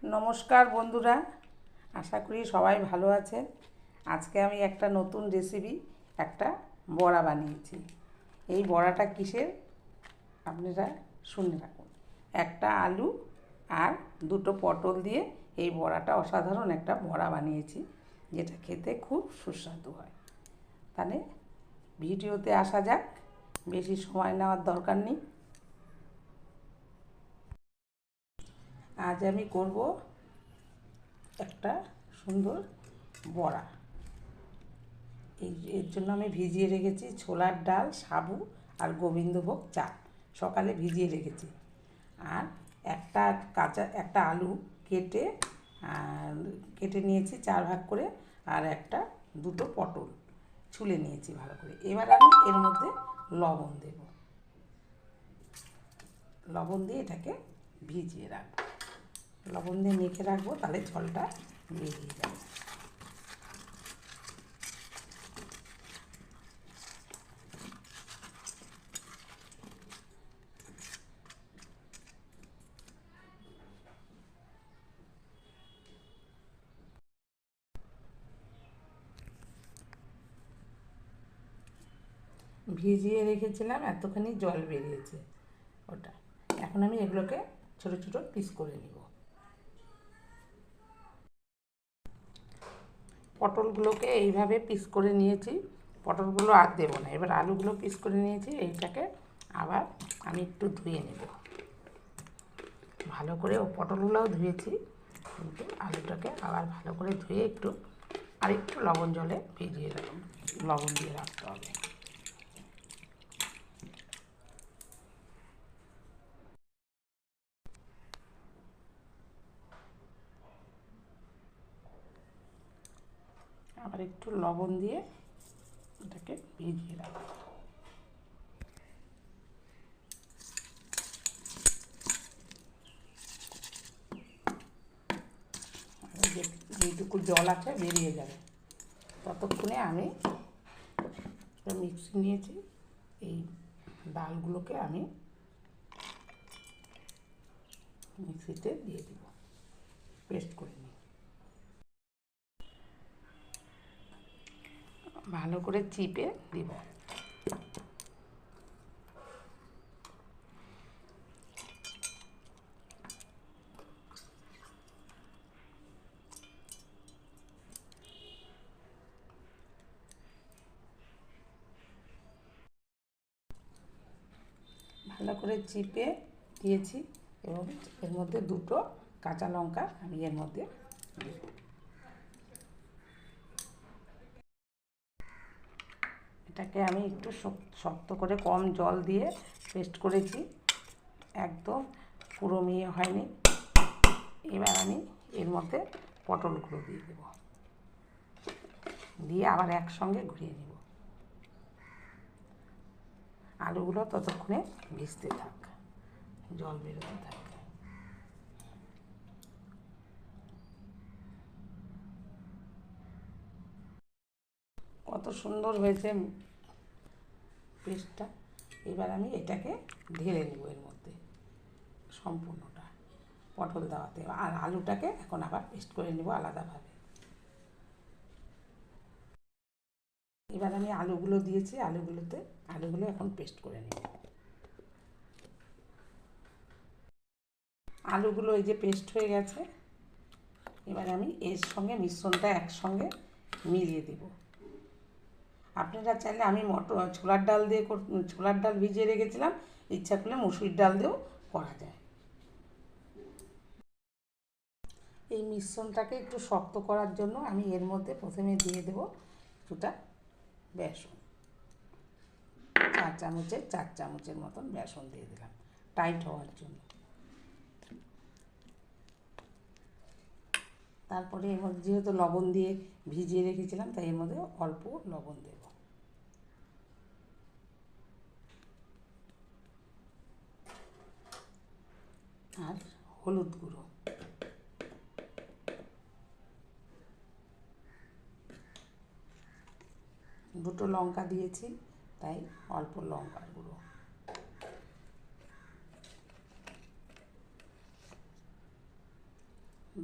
নমস্কার বন্ধুরা, আশা করি সবাই ভালো আছেন। আজকে আমি একটা নতুন রেসিপি, একটা বড়া বানিয়েছি। এই বড়াটা কিসের আপনারা শুনে রাখুন। একটা আলু আর দুটো পটল দিয়ে এই বড়াটা অসাধারণ একটা বড়া বানিয়েছি, যেটা খেতে খুব সুস্বাদু হয়। তাহলে ভিডিওতে আসা যাক, বেশি সময় নেওয়ার দরকার নেই। আজ আমি করব একটা সুন্দর বড়া। এর জন্য আমি ভিজিয়ে রেখেছি ছোলার ডাল, সাবু আর গোবিন্দভোগ চাল, সকালে ভিজিয়ে রেখেছি। আর একটা আলু কেটে কেটে নিয়েছি 4 ভাগ করে, আর দুটো পটল ছুলে নিয়েছি ভালো করে। এবার আমি এর মধ্যে লবণ দেব, লবণ দিয়ে এটাকে ভিজিয়ে রাখবো। লবণ দিয়ে মেখে রাখবো, তাহলে জলটা বেরিয়ে যাবে। ভিজিয়ে রেখেছিলাম, এতখানি জল বেরিয়েছে ওটা। এখন আমি এগুলোকে ছোট ছোট পিস করে নিব। পটলগুলোকে এইভাবে পিস করে নিয়েছি, পটলগুলো আর দেবো না। এবার আলুগুলো পিস করে নিয়েছি, এইটাকে আবার আমি একটু ধুয়ে নেব ভালো করে। ও পটলগুলোও ধুয়েছি, কিন্তু আলুটাকে আবার ভালো করে ধুয়ে একটু লবণ জলে ভিজিয়ে রাখবো, লবণ দিয়ে রাখতে হবে। আবার একটু লবণ দিয়ে এটাকে ভিজিয়ে রাখবো। যেটুকু জল আছে বেরিয়ে যাবে, ততক্ষণে আমি মিক্সি নিয়েছি, এই ডালগুলোকে আমি মিক্সিতে দিয়ে দেব, পেস্ট করে নিই। ভালো করে চিপে দিব। ভালো করে চিপে দিয়েছি, এবং এর মধ্যে দুটো কাঁচা লঙ্কা আমি এর মধ্যে দেব। এটাকে আমি একটু শক্ত করে কম জল দিয়ে পেস্ট করেছি, একদম পুরো মিহি হয়নি। এবার আমি এর মধ্যে পটলগুলো দিয়ে দেব, দিয়ে আবার একসঙ্গে ঘুরিয়ে নেব। আলুগুলো ততক্ষণে ভিজতে থাক, জল বেরোতে থাক। কত সুন্দর হয়েছে পেস্টটা। এবার আমি এটাকে ঢেলে নেব এর মধ্যে সম্পূর্ণটা, পটল দেওয়াতে। আর আলুটাকে এখন আবার পেস্ট করে নেব আলাদাভাবে। এবার আমি আলুগুলো দিয়েছি, আলুগুলো এখন পেস্ট করে নেব। আলুগুলো এই যে পেস্ট হয়ে গেছে, এবার আমি এর সঙ্গে মিশ্রণটা একসঙ্গে মিলিয়ে দেব। আপনারা চাইলে, আমি ছোলার ডাল ভিজিয়ে রেখেছিলাম, ইচ্ছা করলে মুসুরির ডাল দিয়েও করা যায়। এই মিশ্রণটাকে একটু শক্ত করার জন্য আমি এর মধ্যে প্রথমে দিয়ে দেব কিছুটা বেসন। 4 চামচের মতন বেসন দিয়ে দিলাম, টাইট হওয়ার জন্য। তারপরে এর মধ্যে যেহেতু লবণ দিয়ে ভিজিয়ে রেখেছিলাম, তাই এর মধ্যে অল্প লবণ দেব। আর হলুদ গুঁড়ো, দুটো লঙ্কা দিয়েছি, তাই অল্প লঙ্কার গুঁড়ো।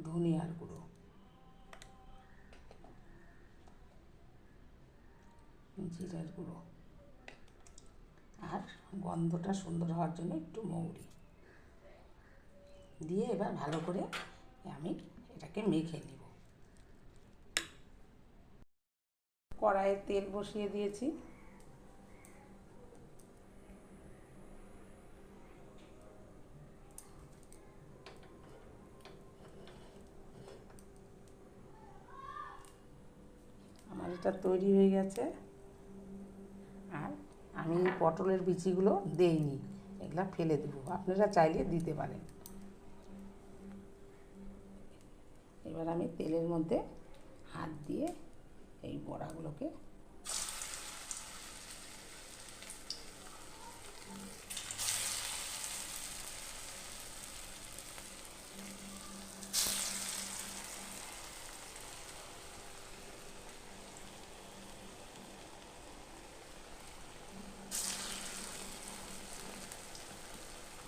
ধনিয়ার গুঁড়ো, জিরের গুঁড়ো, আর গন্ধটা সুন্দর হওয়ার জন্য একটু মৌরি দিয়ে এবার ভালো করে আমি এটাকে মেখে নিব। কড়াইয়ে তেল বসিয়ে দিয়েছি। আমার এটা তৈরি হয়ে গেছে। আর আমি পটলের বিচিগুলো দেইনি, এগুলা ফেলে দেবো, আপনারা চাইলে দিতে পারেন। এবার আমি তেলের মধ্যে হাত দিয়ে এই বড়াগুলোকে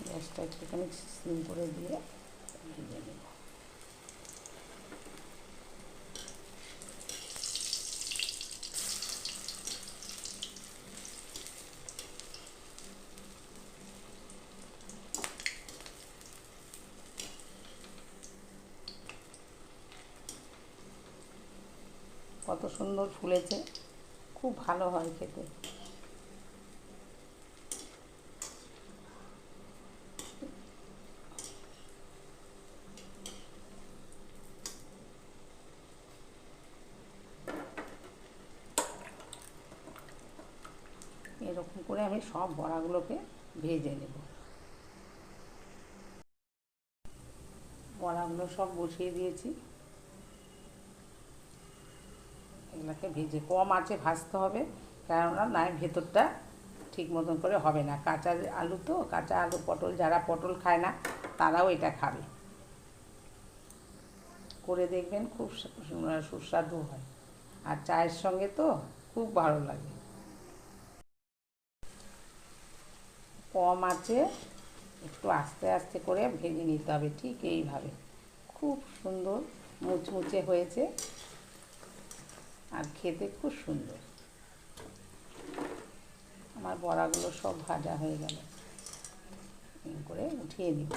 গ্যাসটা একটুখানি সিম করে দিয়ে ভেজে নেব। কত সুন্দর ফুলেছে, খুব ভালো হয় খেতে। এরকম করে আমি সব বড়াগুলোকে ভেজে নেব। বড়াগুলো সব বসিয়ে দিয়েছি, এগুলোকে ভেজে কম আঁচে ভাজতে হবে, কেননা নয় ভেতরটা ঠিক মতন করে হবে না। কাঁচা আলু তো, কাঁচা আলু পটল, যারা পটল খায় না তারাও এটা খাবে। করে দেখবেন, খুব সুস্বাদু হয়, আর চায়ের সঙ্গে তো খুব ভালো লাগে। কম আঁচে একটু আস্তে আস্তে করে ভেজে নিতে হবে, ঠিক এইভাবে। খুব সুন্দর মুচমুচে হয়েছে আর খেতে খুব সুন্দর। আমার বড়াগুলো সব ভাজা হয়ে গেল, করে উঠিয়ে নিব।